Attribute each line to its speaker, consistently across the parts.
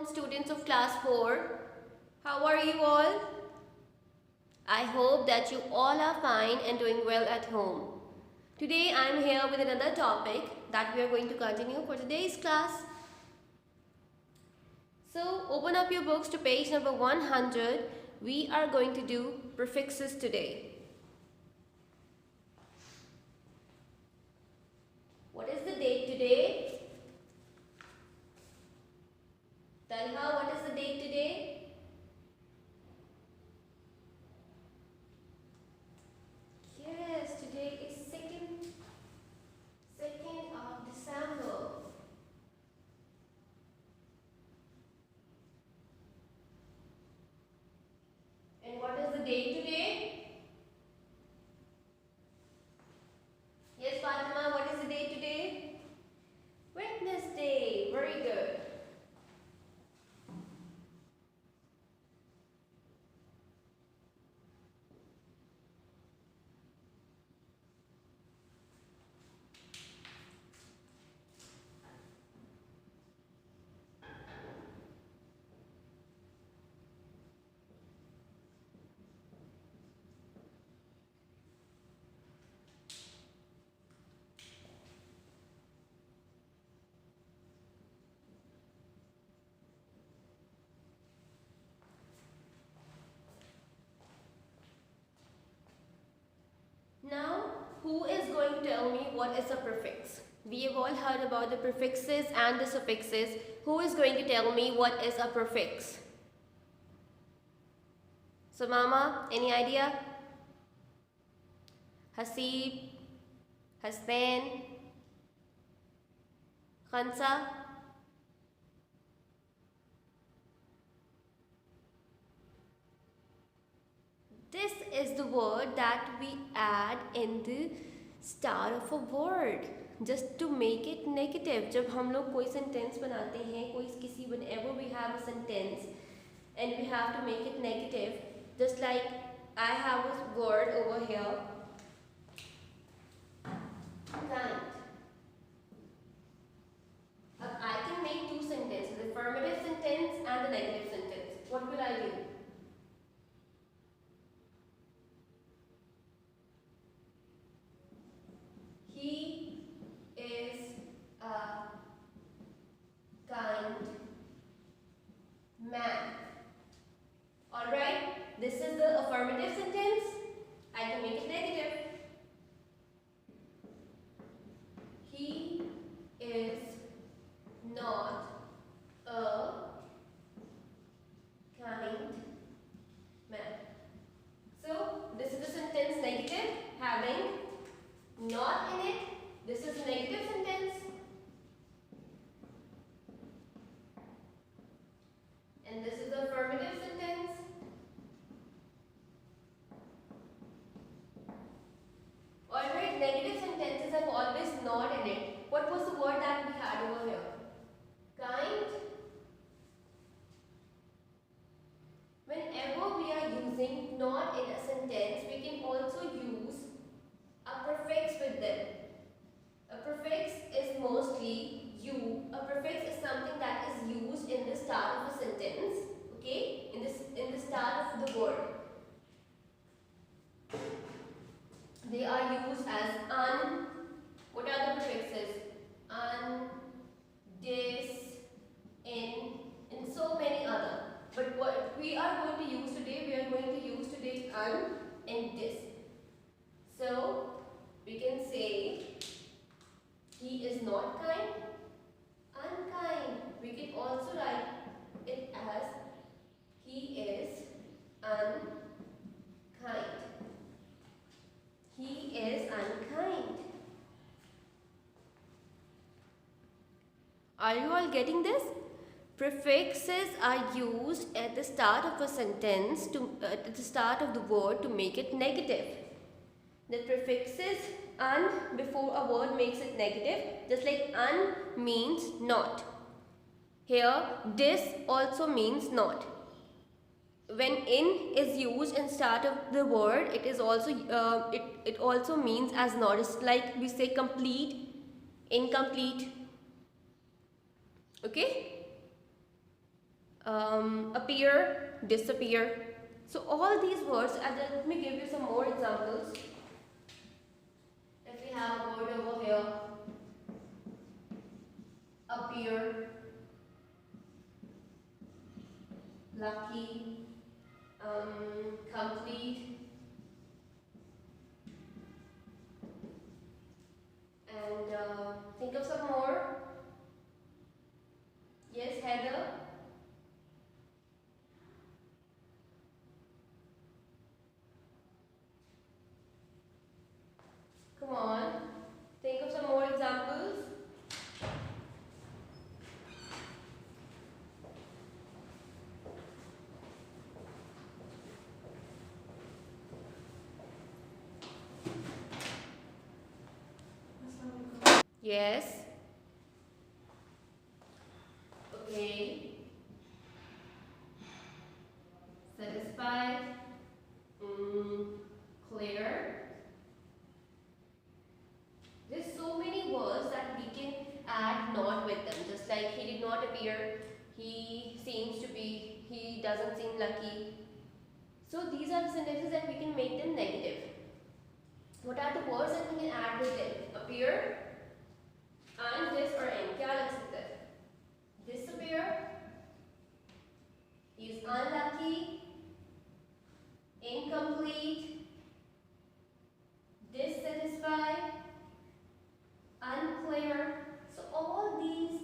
Speaker 1: students of class 4. How are you all? I hope that you all are fine and doing well at home. Today I am here with another topic that we are going to continue for today's class. So open up your books to page number 100. We are going to do prefixes today. What is the date today? Talha, what is the date today? Yes, today is 2nd of December. And what is the date today? Yes, Fatima, what is the date today? Wednesday. Very good. Now, who is going to tell me what is a prefix? We have all heard about the prefixes and the suffixes. Who is going to tell me what is a prefix? So, Mama, any idea? Hasib, Hasnain, Khansa? This is the word that we add in the start of a word just to make it negative. जब हम लोग कोई sentence बनाते हैं, whenever we have a sentence and we have to make it negative, just like I have a word over here, kind. I can make two sentences, the affirmative sentence and the negative sentence. What will I do? He is a kind man. Alright, this is the affirmative sentence. I can make it negative. He is not a kind man. So, this is the sentence negative, having not in it. This is a negative sentence. And this is the affirmative sentence. Alright, negative sentences have always not in it. What was the word that we had over here? Kind. Whenever we are using not in a sentence, we can also use a prefix with them. A prefix is mostly a prefix is something that is used in the start of a sentence, okay? In the start of the word. They are used as un. What are the prefixes? Un, dis, in, and so many other. But what we are going to use today, un and dis. So, we can say he is not kind, unkind. We can also write it as he is unkind. He is unkind. Are you all getting this? Prefixes are used at the start of a sentence, at the start of the word to make it negative. The prefixes un before a word makes it negative, just like un means not. Here, dis also means not. When in is used in start of the word, it is also it also means as not. It's like we say complete, incomplete. Okay. appear, disappear. So all these words, and then let me give you some more examples. If we have a word over here, appear, lucky, complete, and think of some more. Yes, Heather. Come on. Think of some more examples. Yes. Okay. Satisfied. Clear. There's so many words that we can add not with them. Just like he did not appear, he seems to be, he doesn't seem lucky. So these are the sentences that we can make them negative. What are the words that we can add with them? Appear and this or in. क्या लग सकता है? Disappear. He is unlucky. Incomplete. Dissatisfied. Unclear. So all these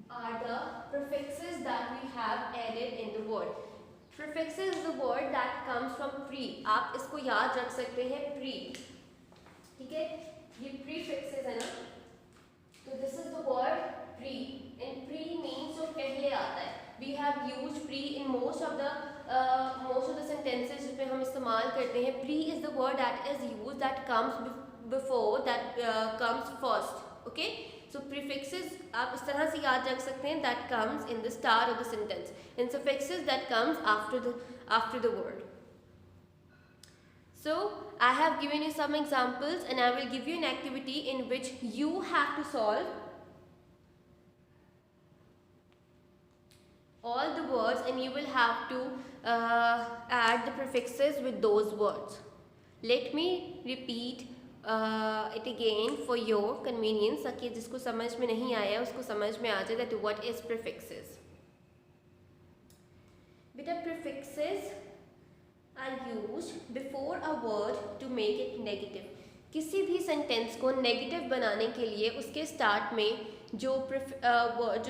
Speaker 1: are the prefixes that we have added in the word. Prefixes is the word that comes from pre. आप इसको याद रख सकते हैं pre. ठीक है? ये prefixes है ना? So this is the word pre. And pre means जो पहले आता है. We have used pre in most of the sentences जिसमें हम इस्तेमाल करते हैं. Pre is the word that is used that comes before, that comes first. Okay? So prefixes आप इस तरह से याद रख सकते हैं, that comes in the start of the sentence, and suffixes that comes after the word. So I have given you some examples, and I will give you an activity in which you have to solve all the words, and you will have to add the prefixes with those words. Let me repeat it again for your convenience, ताकि जिसको समझ में नहीं आया उसको समझ में आ जाए that what is prefixes. बेटा prefixes are used before a word to make it negative. किसी भी सेंटेंस को नेगेटिव बनाने के लिए उसके स्टार्ट में जो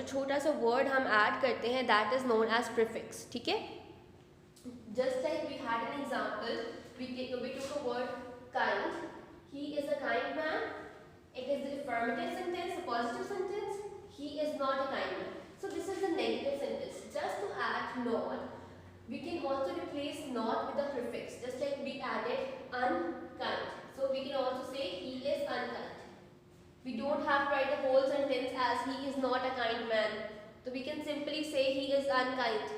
Speaker 1: छोटा सा वर्ड हम ऐड करते हैं that is known as prefix. ठीक है? Just like we had an example, we took a word kind. He is a kind man. It is the affirmative sentence, a positive sentence. He is not a kind man. So this is the negative sentence. Just to add not, we can also replace not with a prefix. Just like we added unkind. So we can also say he is unkind. We don't have to write the whole sentence as he is not a kind man. So we can simply say he is unkind.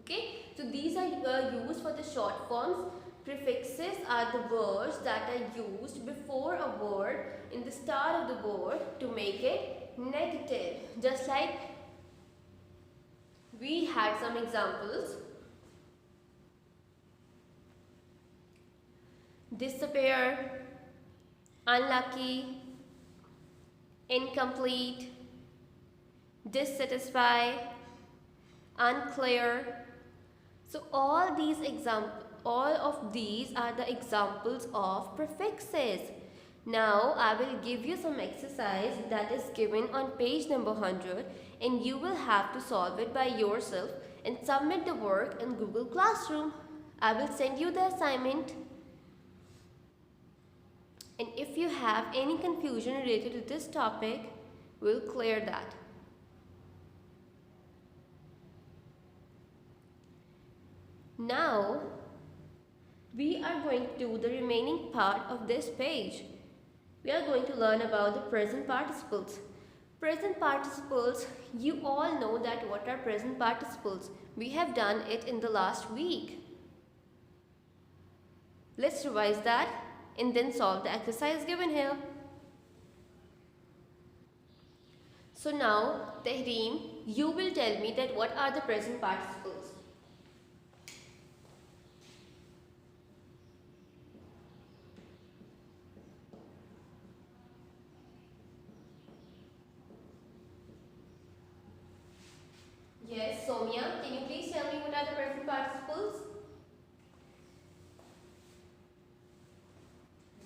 Speaker 1: Okay? So these are used for the short forms. Prefixes are the words that are used before a word in the start of the word to make it negative. Just like we had some examples. Disappear, unlucky, incomplete, dissatisfied, unclear. So all of these are the examples of prefixes. Now I will give you some exercise that is given on page number 100, and you will have to solve it by yourself and submit the work in Google Classroom. I will send you the assignment. And if you have any confusion related to this topic, we'll clear that. Now, we are going to do the remaining part of this page. We are going to learn about the present participles. Present participles, you all know that what are present participles. We have done it in the last week. Let's revise that and then solve the exercise given here. So now, Tehreem, you will tell me that what are the present participles. Yes, Soumya, can you please tell me what are the present participles?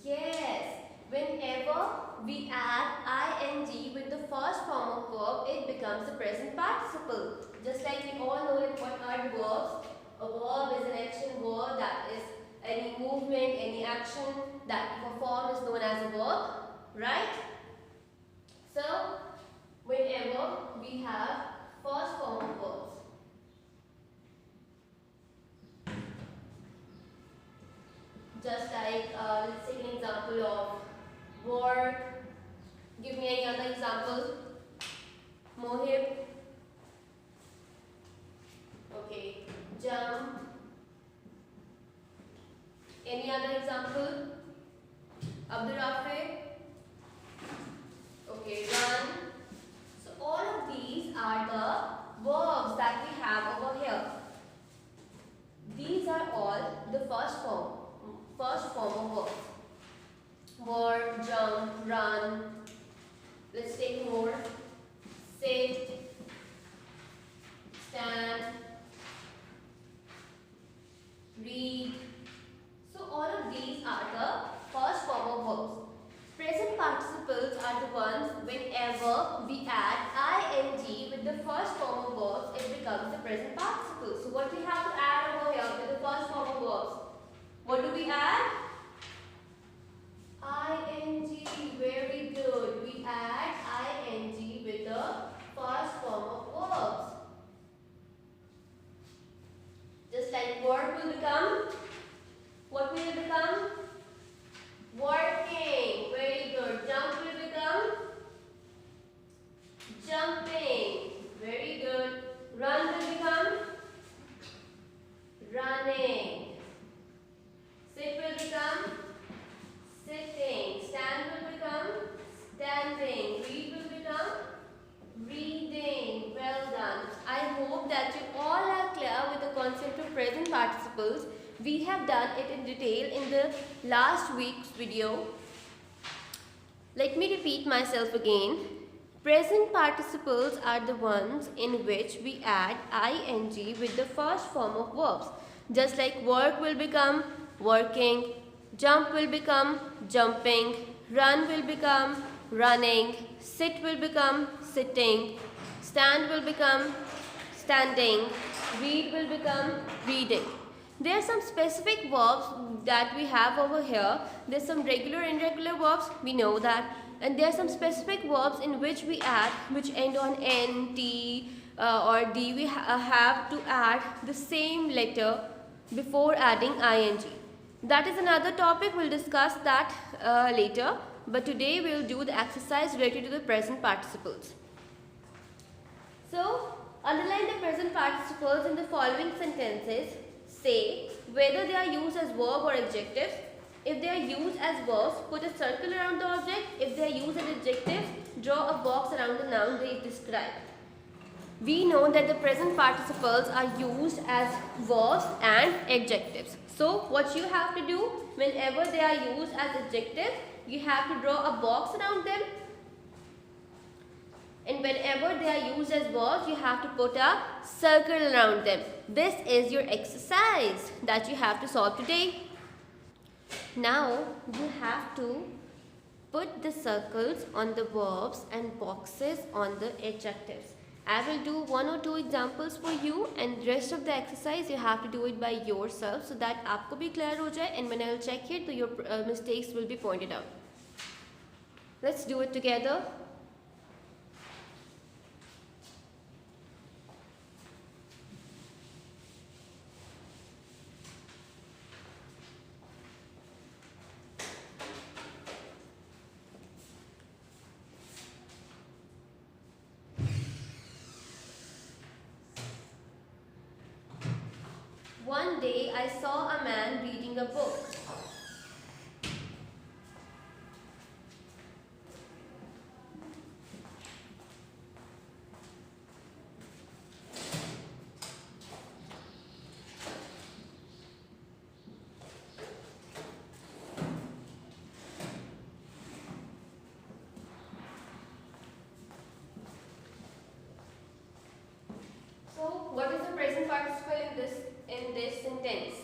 Speaker 1: Yes, whenever we add ing with the first form of verb, it becomes the present participle. Just like we all know that what are the verbs? A verb is an action word, that is any movement, any action that if a form is known as a verb, right? So, whenever we have first form of verbs, just like let's take an example of work. Give me any other example. Mohib. Okay. Jump. Any other example? Abdul Rafi. Okay. Run. So all of these are the verbs that we have over here. These are all the first form of verbs. Work, jump, run. Let's take more. Sit, stand, read. So all of these are the first form of verbs. Present participles are the ones whenever we add ing with the first form of verbs, it becomes the present participle. So what we have to add over here with the first form of verbs? What do we add? ing. Very good. We add ing with the first form of verbs. Just like work will become, what will it become? Working. Very good. Jump will become jumping. Very good. Run will become running. Sit will become sitting. Stand will become standing. Read will become reading. Well done. I hope that you all are clear with the concept of present participles. We have done it in detail in the last week's video. Let me repeat myself again. Present participles are the ones in which we add ing with the first form of verbs. Just like work will become working, jump will become jumping, run will become running, sit will become sitting, stand will become standing, read will become reading. There are some specific verbs that we have over here. There's some regular and irregular verbs, we know that. And there are some specific verbs in which we add, which end on n, t or d. We have to add the same letter before adding ing. That is another topic, we'll discuss that later. But today we'll do the exercise related to the present participles. So, underline the present participles in the following sentences. Say whether they are used as verb or adjectives. If they are used as verbs, put a circle around the object. If they are used as adjectives, draw a box around the noun they describe. We know that the present participles are used as verbs and adjectives. So, what you have to do whenever they are used as adjectives, you have to draw a box around them. And whenever they are used as verbs, you have to put a circle around them. This is your exercise that you have to solve today. Now, you have to put the circles on the verbs and boxes on the adjectives. I will do 1 or 2 examples for you, and rest of the exercise you have to do it by yourself so that आपको भी clear हो जाए, and when I will check it, so your mistakes will be pointed out. Let's do it together. One day I saw a man reading a book. in this sentence?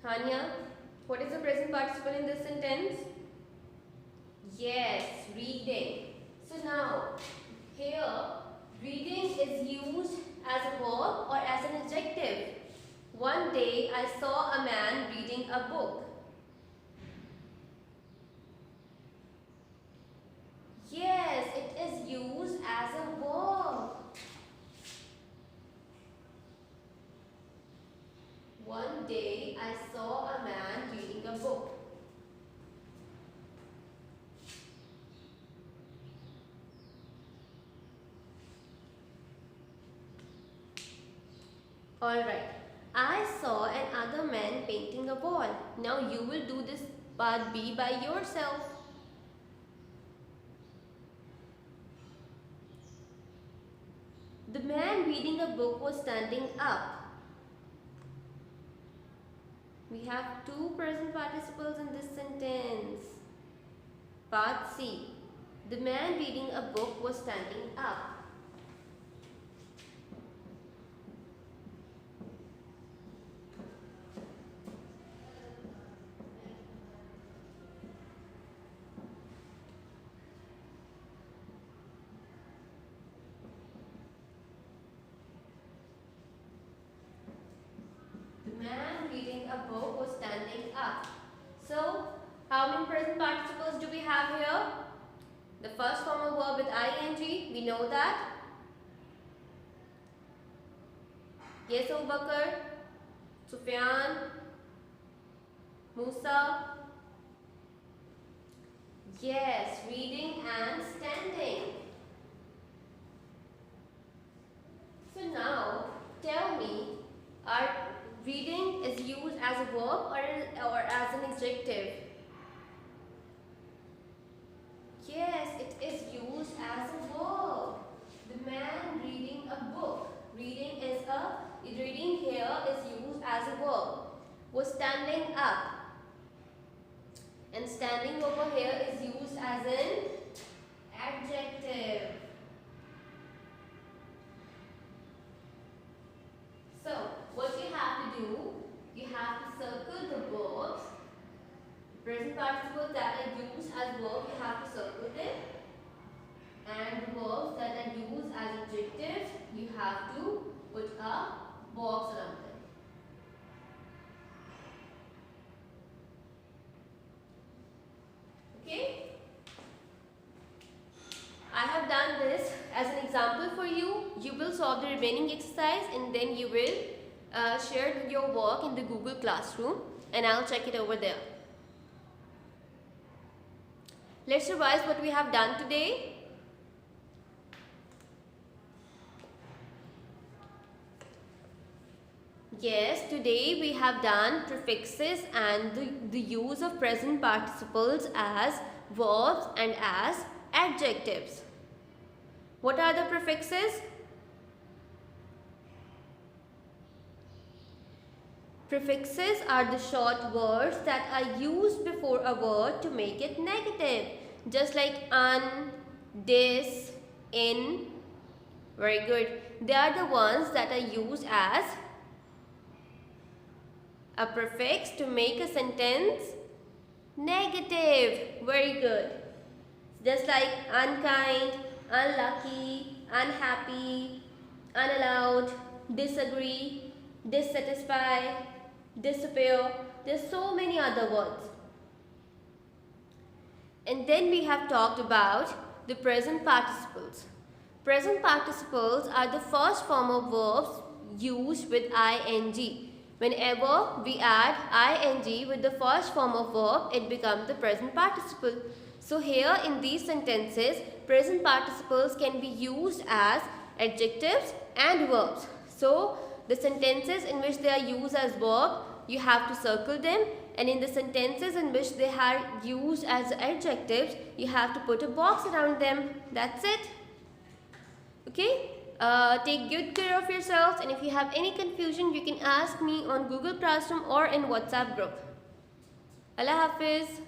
Speaker 1: Hania, what is the present participle in this sentence? Yes, reading. So now, here, reading is used as a verb or as an adjective. One day I saw a man reading a book. Yes, it is used as a verb. One day I saw a man reading a book. Alright. I saw another man painting a wall. Now you will do this part B by yourself. The man reading a book was standing up. We have two present participles in this sentence. Part C. The man reading a book was standing up. Man reading a book was standing up. So, how many present participles do we have here? The first formal verb with ing, we know that. Yes, Abu Bakr, Sufyan, Musa. Yes, reading and standing. So now, tell me, are reading is used as a verb or as an adjective? Yes, it is used as a verb. The man reading a book. Reading here is used as a verb. Was standing up. And standing over here is used as an adjective. So, what you have to do, you have to circle the verbs. Present participles that are used as verbs, you have to circle them. And the verbs that are used as adjectives, you have to put a box around them. Okay? I have done this as an example for you. You will solve the remaining exercise and then you will share your work in the Google Classroom and I'll check it over there. Let's revise what we have done today. Yes, today we have done prefixes and the use of present participles as verbs and as adjectives. What are the prefixes? Prefixes are the short words that are used before a word to make it negative. Just like un, dis, in. Very good. They are the ones that are used as a prefix to make a sentence negative. Very good. Just like unkind, unlucky, unhappy, unallowed, disagree, dissatisfy, disappear. There's so many other words. And then we have talked about the present participles. Present participles are the first form of verbs used with ing. Whenever we add ing with the first form of verb, it becomes the present participle. So here in these sentences, present participles can be used as adjectives and verbs. So the sentences in which they are used as verb, you have to circle them, and in the sentences in which they are used as adjectives, you have to put a box around them. That's it. Okay? Take good care of yourselves, and if you have any confusion, you can ask me on Google Classroom or in WhatsApp group. Allah Hafiz.